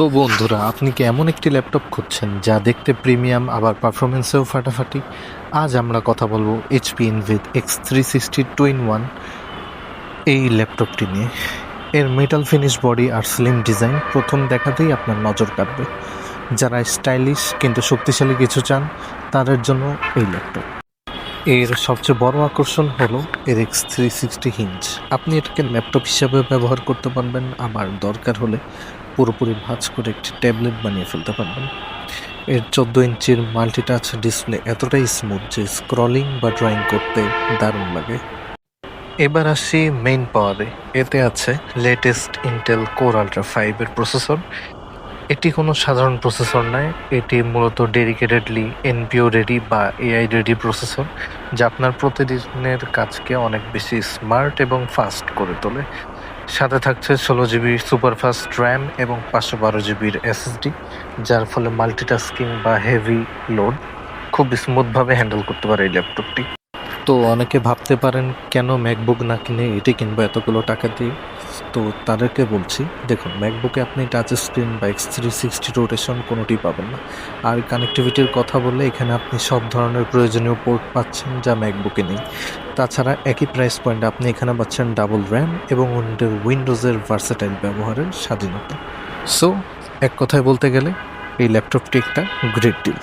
তো বন্ধুরা, আপনি কি এমন একটি ল্যাপটপ খুঁজছেন যা দেখতে প্রিমিয়াম আবার পারফরমেন্সেও ফাটাফাটি? আজ আমরা কথা বলবো এইচপি ইনভিড X360 2-in-1 এই ল্যাপটপটি নিয়ে। এর মেটাল ফিনিশ বডি আর স্লিম ডিজাইন প্রথম দেখাতেই আপনার নজর কাড়বে। যারা স্টাইলিশ কিন্তু শক্তিশালী কিছু চান, তাদের জন্য এই ল্যাপটপ। এর সবচেয়ে বড় আকর্ষণ হলো এর X360 হিঞ্জ। আপনি এটাকে ল্যাপটপ হিসাবে ব্যবহার করতে পারবেন, আবার দরকার হলে পুরোপুরি ভাঁজ করে একটি ট্যাবলেট বানিয়ে ফেলতে পারবেন। এর 14 ইঞ্চির মাল্টিটাচ ডিসপ্লে এতটাই স্মুথ যে স্ক্রলিং বা ড্রয়িং করতে দারুণ লাগে। এবার আসি মেইন পাওয়ারে। এতে আছে লেটেস্ট ইন্টেল কোর আল্ট্রা 5 এর প্রসেসর। এটি কোনো সাধারণ প্রসেসর নয়, এটি মূলত ডেডিকেটেডলি এনপিও রেডি বা এআই রেডি প্রসেসর, যা আপনার প্রতিদিনের কাজকে অনেক বেশি স্মার্ট এবং ফাস্ট করে তোলে। সাথে থাকছে 16 জিবি সুপারফাস্ট র্যাম এবং 512 জিবির এসএসডি, যার ফলে মাল্টিটাস্কিং বা হেভি লোড খুব স্মুথভাবে হ্যান্ডেল করতে পারে এই ল্যাপটপটি। তো অনেকে ভাবতে পারেন কেন ম্যাকবুক না কিনে এটি কিনবো এতগুলো টাকা দিয়ে। তো তাদেরকে বলছি, দেখুন, ম্যাকবুকে আপনি টাচ স্ক্রিন বা X360 রোটেশন কোনোটি পাবেন না। আর কানেক্টিভিটির কথা বললে এখানে আপনি সব ধরনের প্রয়োজনীয় পোর্ট পাচ্ছেন যা ম্যাকবুকে নেই। তাছাড়া একই প্রাইস পয়েন্টে আপনি এখানে পাচ্ছেন ডাবল র্যাম এবং উইন্ডোজের ভার্সেটাইল ব্যবহারের স্বাধীনতা। সো এক কথায় বলতে গেলে এই ল্যাপটপটি একটা গ্রেট ডিল।